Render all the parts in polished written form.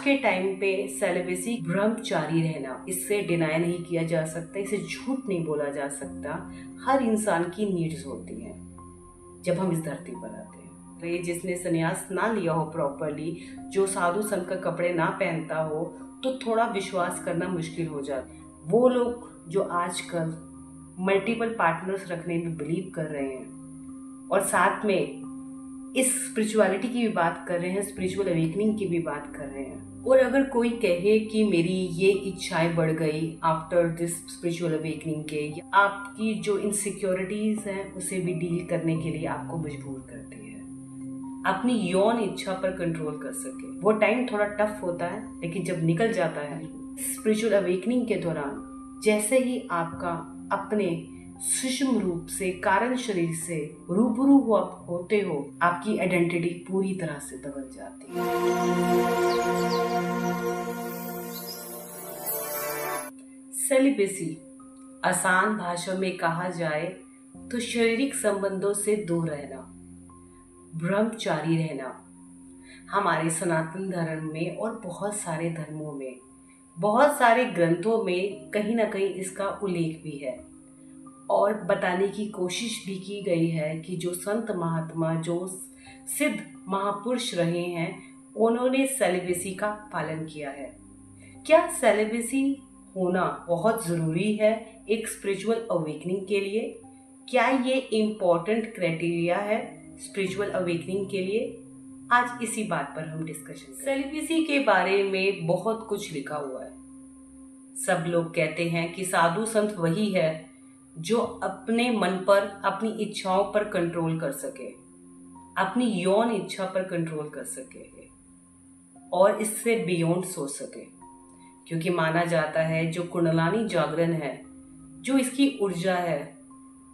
के टाइम पे सेलिबेसी ब्रह्मचारी रहना, इससे डिनाई नहीं किया जा सकता, इसे झूठ नहीं बोला जा सकता। हर इंसान की नीड्स होती हैं जब हम इस धरती पर आते हैं। तो ये जिसने संन्यास ना लिया हो प्रॉपरली, जो साधु संत का कपड़े ना पहनता हो, तो थोड़ा विश्वास करना मुश्किल हो जाता है। वो लोग जो आजकल मल्टीपल पार्टनर्स रखने में बिलीव कर रहे हैं और साथ में इस स्पिरिचुअलिटी की भी बात कर रहे हैं, स्पिरिचुअल अवेकनिंग की भी बात कर रहे हैं। और अगर कोई कहे कि मेरी ये इच्छाएं बढ़ गई आफ्टर दिस स्पिरिचुअल अवेकनिंग के, या आपकी जो इनसिक्योरिटीज हैं उसे भी डील करने के लिए आपको मजबूर करती है अपनी यौन इच्छा पर कंट्रोल कर सके। वो टाइम थोड़ा टफ होता है, लेकिन जब निकल जाता है स्पिरिचुअल अवेकनिंग के दौरान, जैसे ही आपका अपने सूक्ष्म रूप से, कारण शरीर से रूबरू होते हो, आपकी आइडेंटिटी पूरी तरह से बदल जाती है। सेलिबेसी आसान भाषा में कहा जाए तो शारीरिक संबंधों से दूर रहना, ब्रह्मचारी रहना। हमारे सनातन धर्म में और बहुत सारे धर्मों में, बहुत सारे ग्रंथों में कहीं ना कहीं इसका उल्लेख भी है और बताने की कोशिश भी की गई है कि जो संत महात्मा, जो सिद्ध महापुरुष रहे हैं, उन्होंने सेलिबेसी का पालन किया है। क्या सेलिबेसी होना बहुत जरूरी है एक स्पिरिचुअल अवेकनिंग के लिए? क्या ये इम्पोर्टेंट क्राइटेरिया है स्पिरिचुअल अवेकनिंग के लिए? आज इसी बात पर हम डिस्कशन। सेलिबेसी के बारे में बहुत कुछ लिखा हुआ है। सब लोग कहते हैं कि साधु संत वही है जो अपने मन पर, अपनी इच्छाओं पर कंट्रोल कर सके, अपनी यौन इच्छा पर कंट्रोल कर सके और इससे बियॉन्ड सोच सके। क्योंकि माना जाता है जो कुंडलानी जागरण है, जो इसकी ऊर्जा है,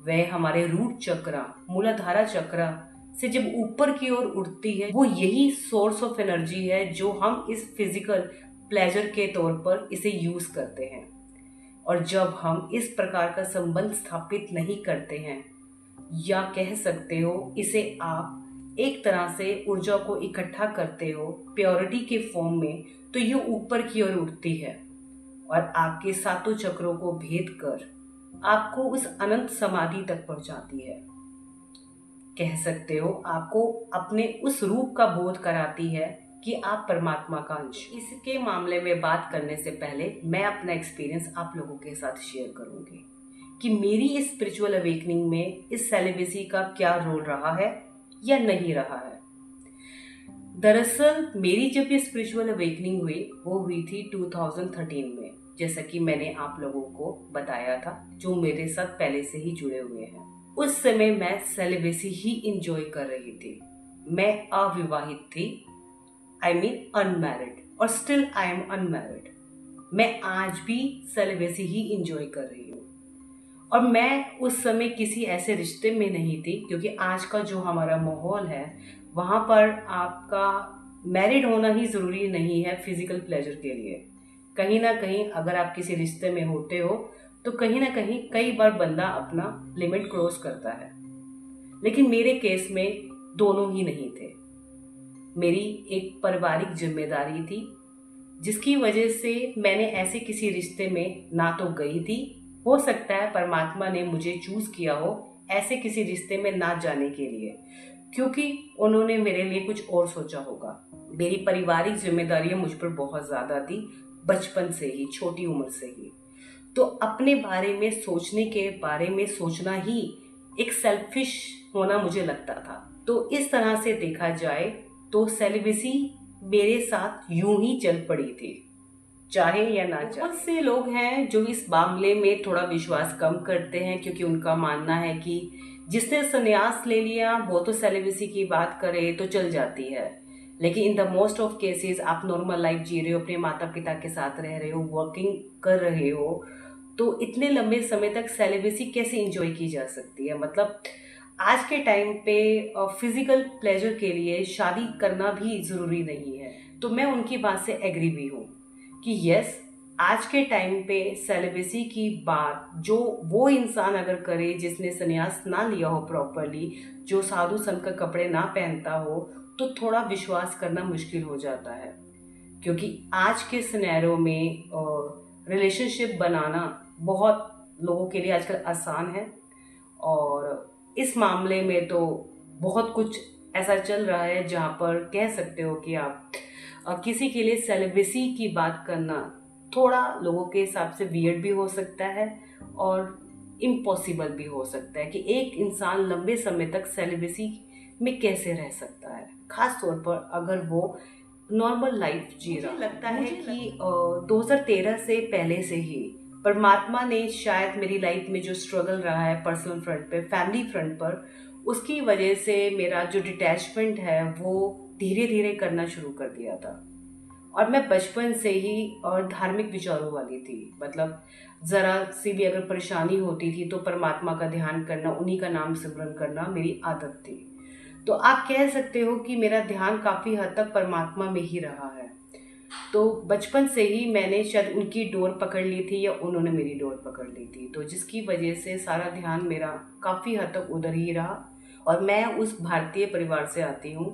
वह हमारे रूट चक्र, मूलाधारा चक्र से जब ऊपर की ओर उठती है, वो यही सोर्स ऑफ एनर्जी है जो हम इस फिजिकल प्लेजर के तौर पर इसे यूज करते हैं। और जब हम इस प्रकार का संबंध स्थापित नहीं करते हैं, या कह सकते हो इसे आप एक तरह से ऊर्जा को इकट्ठा करते हो प्योरिटी के फॉर्म में, तो ये ऊपर की ओर उठती है और आपके सातों चक्रों को भेद कर आपको उस अनंत समाधि तक पहुंचाती है। कह सकते हो आपको अपने उस रूप का बोध कराती है कि आप परमात्मा का अंश। इसके मामले में बात करने से पहले मैं अपना एक्सपीरियंस आप लोगों के साथ शेयर करूंगी कि मेरी इस स्पिरिचुअल अवेकनिंग में इस सेलिबेसी का क्या रोल रहा है या नहीं रहा है। दरअसल मेरी जब ये स्पिरिचुअल अवेकनिंग हुई, वो हुई थी 2013 में, जैसा कि मैंने आप लोगों को बताया था, जो मेरे साथ पहले से ही जुड़े हुए हैं। उस समय मैं सेलिबेसी ही इंजॉय कर रही थी। मैं अविवाहित थी, आई मीन अनमैरिड, और स्टिल आई एम अनमैरिड। मैं आज भी सेलिबेसी ही इंजॉय कर रही हूँ और मैं उस समय किसी ऐसे रिश्ते में नहीं थी, क्योंकि आज का जो हमारा माहौल है वहाँ पर आपका मैरिड होना ही ज़रूरी नहीं है फिजिकल प्लेजर के लिए। कहीं ना कहीं अगर आप किसी रिश्ते में होते हो तो कहीं ना कहीं कई बार बंदा अपना लिमिट क्रॉस करता है, लेकिन मेरे केस में दोनों ही नहीं थे। मेरी एक पारिवारिक जिम्मेदारी थी जिसकी वजह से मैंने ऐसे किसी रिश्ते में ना तो गई थी, हो सकता है परमात्मा ने मुझे चूज किया हो ऐसे किसी रिश्ते में ना जाने के लिए, क्योंकि उन्होंने मेरे लिए कुछ और सोचा होगा। मेरी पारिवारिक जिम्मेदारियां मुझ पर बहुत ज्यादा थी, बचपन से ही, छोटी उम्र से ही। तो अपने बारे में सोचने के बारे में सोचना ही एक सेल्फिश होना मुझे लगता था। तो इस तरह से देखा जाए तो सेलिबेसी मेरे साथ यूं ही चल पड़ी थी, चाहे या ना चाहे। बहुत से लोग हैं जो इस मामले में थोड़ा विश्वास कम करते हैं, क्योंकि उनका मानना है कि जिसने संन्यास ले लिया वो तो सेलिबेसी की बात करे तो चल जाती है, लेकिन in the most of cases आप नॉर्मल लाइफ जी रहे हो, अपने माता पिता के साथ रह रहे हो, वर्किंग कर रहे हो, तो इतने लंबे समय तक सेलिबेसी कैसे एंजॉय की जा सकती है? मतलब आज के टाइम पे फिजिकल प्लेजर के लिए शादी करना भी जरूरी नहीं है। तो मैं उनकी बात से एग्री भी हूँ कि यस, आज के टाइम पे सेलिबेसी की बात जो वो इंसान अगर करे जिसने संन्यास ना लिया हो प्रॉपरली, जो साधु संत का कपड़े ना पहनता हो, तो थोड़ा विश्वास करना मुश्किल हो जाता है। क्योंकि आज के सिनेरियो में रिलेशनशिप बनाना बहुत लोगों के लिए आजकल आसान है। और इस मामले में तो बहुत कुछ ऐसा चल रहा है जहाँ पर कह सकते हो कि आप किसी के लिए सेलिब्रेसी की बात करना थोड़ा लोगों के हिसाब से वियर्ड भी हो सकता है और इम्पॉसिबल भी हो सकता है कि एक इंसान लंबे समय तक सेलिब्रेसी में कैसे रह सकता है, खास तौर पर अगर वो नॉर्मल लाइफ जी रहा। मुझे लगता है कि 2013 से पहले से ही परमात्मा ने शायद मेरी लाइफ में जो स्ट्रगल रहा है पर्सनल फ्रंट पे, फैमिली फ्रंट पर, उसकी वजह से मेरा जो डिटैचमेंट है वो धीरे धीरे करना शुरू कर दिया था। और मैं बचपन से ही और धार्मिक विचारों वाली थी। मतलब जरा सी भी अगर परेशानी होती थी तो परमात्मा का ध्यान करना, उन्हीं का नाम सिमरन करना मेरी आदत थी। तो आप कह सकते हो कि मेरा ध्यान काफी हद तक परमात्मा में ही रहा है। तो बचपन से ही मैंने शायद उनकी डोर पकड़ ली थी या उन्होंने मेरी डोर पकड़ ली थी, तो जिसकी वजह से सारा ध्यान मेरा काफी हद तक उधर ही रहा। और मैं उस भारतीय परिवार से आती हूँ,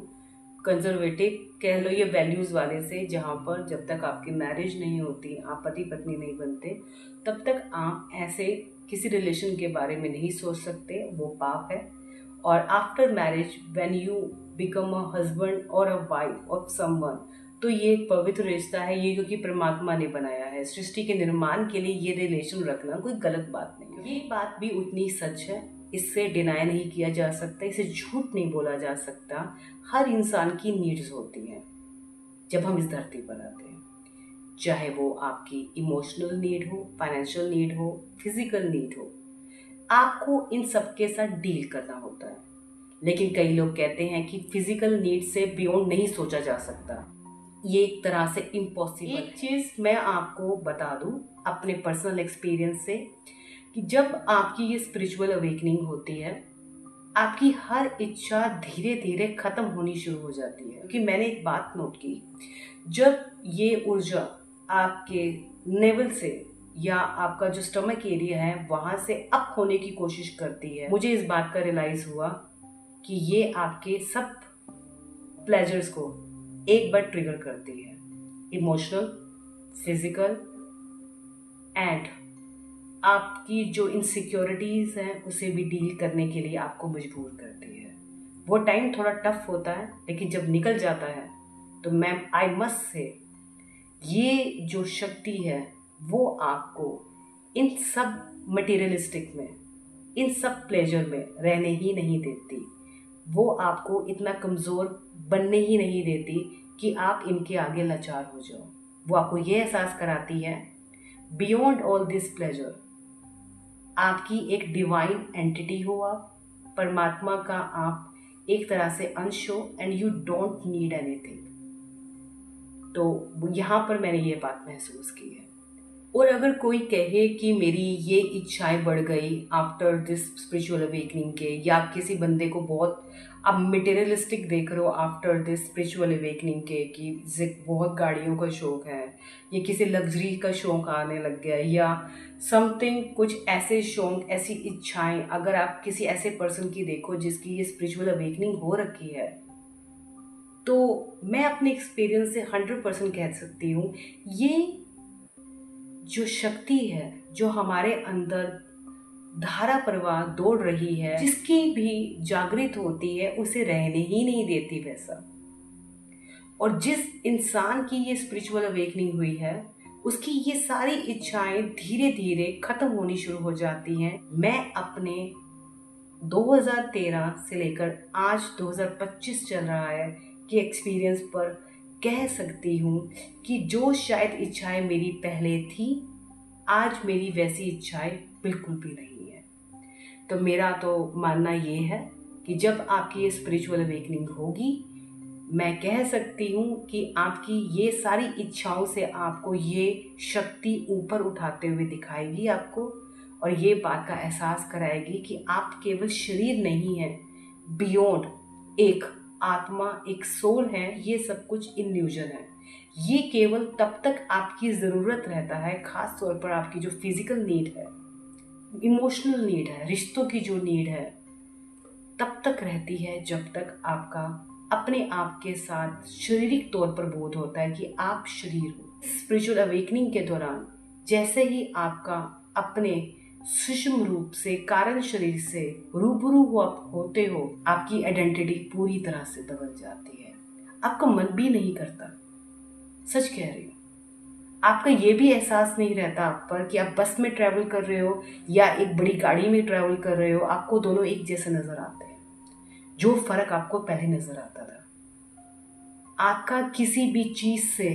कंजर्वेटिव कह लो, ये वैल्यूज वाले से, जहाँ पर जब तक आपकी मैरिज नहीं होती, आप पति पत्नी नहीं बनते, तब तक आप ऐसे किसी रिलेशन के बारे में नहीं सोच सकते, वो पाप है। और after marriage when you become a husband और अ वाइफ ऑफ समवन, तो ये एक पवित्र रिश्ता है, ये क्योंकि परमात्मा ने बनाया है, सृष्टि के निर्माण के लिए ये रिलेशन रखना कोई गलत बात नहीं है। ये बात भी उतनी सच है, इससे डिनाई नहीं किया जा सकता, इसे झूठ नहीं बोला जा सकता। हर इंसान की नीड्स होती हैं जब हम इस धरती पर आते हैं, चाहे वो आपकी इमोशनल नीड हो, फाइनेंशियल नीड हो, फिजिकल नीड हो, आपको इन सब के साथ डील करना होता है। लेकिन कई लोग कहते हैं कि फिजिकल नीड से बियॉन्ड नहीं सोचा जा सकता, ये एक तरह से इम्पॉसिबल। एक चीज मैं आपको बता दूं अपने पर्सनल एक्सपीरियंस से कि जब आपकी ये स्पिरिचुअल अवेकनिंग होती है, आपकी हर इच्छा धीरे धीरे खत्म होनी शुरू हो जाती है। क्योंकि मैंने एक बात नोट की, जब ये ऊर्जा आपके नेवल से या आपका जो स्टमक एरिया है वहां से अप होने की कोशिश करती है, मुझे इस बात का रियलाइज हुआ कि ये आपके सब प्लेजर्स को एक बार ट्रिगर करती है, इमोशनल, फिजिकल एंड आपकी जो इनसिक्योरिटीज हैं उसे भी डील करने के लिए आपको मजबूर करती है। वो टाइम थोड़ा टफ होता है, लेकिन जब निकल जाता है तो मैम आई मस्ट से ये जो शक्ति है वो आपको इन सब मटेरियलिस्टिक में, इन सब प्लेजर में रहने ही नहीं देती। वो आपको इतना कमज़ोर बनने ही नहीं देती कि आप इनके आगे लाचार हो जाओ। वो आपको ये एहसास कराती है बियॉन्ड ऑल दिस प्लेजर आपकी एक डिवाइन एंटिटी हो, आप परमात्मा का आप एक तरह से अंश हो and you don't need anything. तो यहाँ पर मैंने ये बात महसूस की है। और अगर कोई कहे कि मेरी ये इच्छाएं बढ़ गई आफ्टर दिस स्पिरिचुअल अवेकनिंग के, या किसी बंदे को बहुत अब मटेरियलिस्टिक देख रहे हो आफ्टर दिस स्पिरिचुअल अवेकनिंग के, कि बहुत गाड़ियों का शौक है या किसी लग्जरी का शौक आने लग गया या समथिंग, कुछ ऐसे शौक, ऐसी इच्छाएं, अगर आप किसी ऐसे पर्सन की देखो जिसकी ये स्पिरिचुअल अवेकनिंग हो रखी है, तो मैं अपने एक्सपीरियंस से 100% कह सकती हूँ, ये जो शक्ति है जो हमारे अंदर धारा प्रवाह दौड़ रही है, जिसकी भी जागृत होती है, उसे रहने ही नहीं देती वैसा। और जिस इंसान की ये स्पिरिचुअल अवेकनिंग हुई है उसकी ये सारी इच्छाएं धीरे धीरे खत्म होनी शुरू हो जाती हैं। मैं अपने 2013 से लेकर आज 2025 चल रहा है कि एक्सपीरियंस पर कह सकती हूँ कि जो शायद इच्छाएं मेरी पहले थी, आज मेरी वैसी इच्छाएं बिल्कुल भी नहीं है। तो मेरा तो मानना ये है कि जब आपकी ये स्पिरिचुअल अवेकनिंग होगी, मैं कह सकती हूँ कि आपकी ये सारी इच्छाओं से आपको ये शक्ति ऊपर उठाते हुए दिखाएगी आपको, और ये बात का एहसास कराएगी कि आप केवल शरीर नहीं है, बियॉन्ड एक आत्मा, एक सोल है। ये सब कुछ इल्यूजन है। ये केवल तब तक आपकी ज़रूरत रहता है, खास तौर पर आपकी जो फिजिकल नीड है, इमोशनल नीड है, रिश्तों की जो नीड है, तब तक रहती है जब तक आपका अपने आप के साथ शारीरिक तौर पर बोध होता है कि आप शरीर हो। स्पिरिचुअल अवेकनिंग के दौरान जैसे ही आपका अपने सूक्ष्म रूप से कारण शरीर से रूबरू होते हो, आपकी आइडेंटिटी पूरी तरह से बदल जाती है। आपका मन भी नहीं करता, सच कह रही हूँ। आपका ये भी एहसास नहीं रहता आप पर कि आप बस में ट्रैवल कर रहे हो या एक बड़ी गाड़ी में ट्रैवल कर रहे हो। आपको दोनों एक जैसे नजर आते हैं, जो फर्क आपको पहले नजर आता था। आपका किसी भी चीज से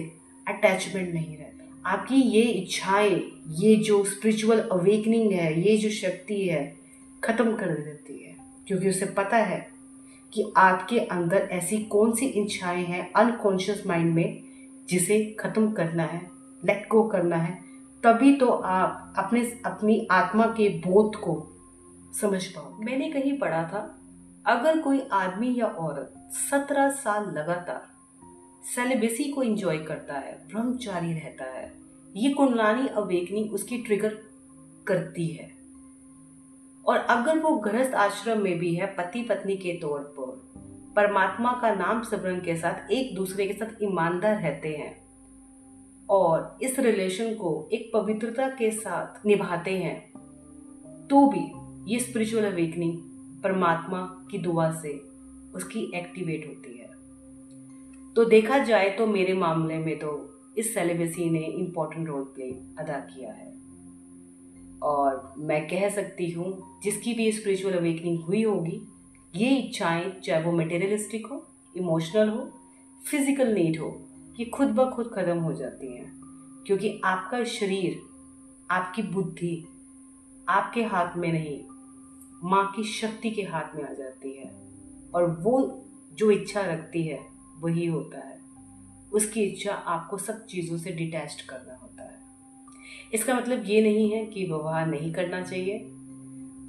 अटैचमेंट नहीं रहता। आपकी ये इच्छाएं, ये जो स्पिरिचुअल अवेकनिंग है, ये जो शक्ति है, खत्म कर देती है, क्योंकि उसे पता है कि आपके अंदर ऐसी कौन सी इच्छाएं हैं अनकॉन्शियस माइंड में जिसे खत्म करना है, लेट गो करना है। तभी तो आप अपनी आत्मा के बोध को समझ पाओ। मैंने कहीं पढ़ा था, अगर कोई आदमी या औरत 17 साल लगातार सेलिबेसी को एंजॉय करता है, ब्रह्मचारी रहता है, ये कुंडलानी अवेकनिंग उसकी ट्रिगर करती है। और अगर वो गृहस्थ आश्रम में भी है, पति पत्नी के तौर पर परमात्मा का नाम स्मरण के साथ एक दूसरे के साथ ईमानदार रहते हैं और इस रिलेशन को एक पवित्रता के साथ निभाते हैं, तो भी ये स्पिरिचुअल अवेकनिंग परमात्मा की दुआ से उसकी एक्टिवेट होती है। तो देखा जाए तो मेरे मामले में तो इस सेलिबेसी ने इम्पोर्टेंट रोल प्ले अदा किया है। और मैं कह सकती हूँ जिसकी भी स्पिरिचुअल अवेकनिंग हुई होगी, ये इच्छाएं चाहे वो मटेरियलिस्टिक हो, इमोशनल हो, फिजिकल नीड हो, ये खुद ब खुद खत्म हो जाती हैं, क्योंकि आपका शरीर, आपकी बुद्धि आपके हाथ में नहीं, माँ की शक्ति के हाथ में आ जाती है। और वो जो इच्छा रखती है वही होता है। उसकी इच्छा आपको सब चीज़ों से डिटैच्ड करना होता है। इसका मतलब ये नहीं है कि विवाह नहीं करना चाहिए।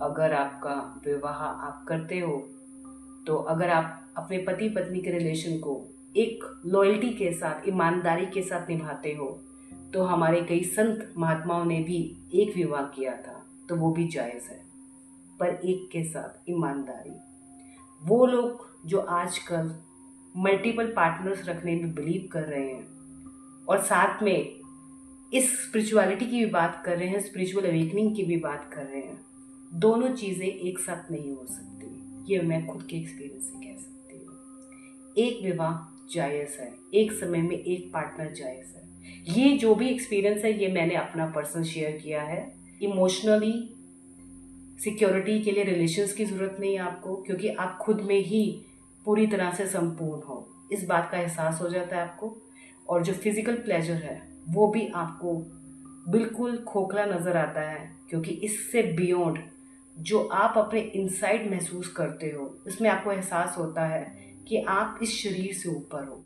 अगर आपका विवाह आप करते हो, तो अगर आप अपने पति पत्नी के रिलेशन को एक लॉयल्टी के साथ, ईमानदारी के साथ निभाते हो, तो हमारे कई संत महात्माओं ने भी एक विवाह किया था, तो वो भी जायज़ है, पर एक के साथ ईमानदारी। वो लोग जो आजकल मल्टीपल पार्टनर्स रखने में बिलीव कर रहे हैं और साथ में इस स्पिरिचुअलिटी की भी बात कर रहे हैं, स्पिरिचुअल अवेकनिंग की भी बात कर रहे हैं, दोनों चीज़ें एक साथ नहीं हो सकती। ये मैं खुद के एक्सपीरियंस से कह सकती हूँ। एक विवाह जायज़ है, एक समय में एक पार्टनर जायज़ है। ये जो भी एक्सपीरियंस है, ये मैंने अपना पर्सनल शेयर किया है। इमोशनली सिक्योरिटी के लिए रिलेशंस की ज़रूरत नहीं है आपको, क्योंकि आप खुद में ही पूरी तरह से संपूर्ण हो, इस बात का एहसास हो जाता है आपको। और जो फिजिकल प्लेजर है वो भी आपको बिल्कुल खोखला नज़र आता है, क्योंकि इससे बियॉन्ड जो आप अपने इनसाइड महसूस करते हो, इसमें आपको एहसास होता है कि आप इस शरीर से ऊपर हो।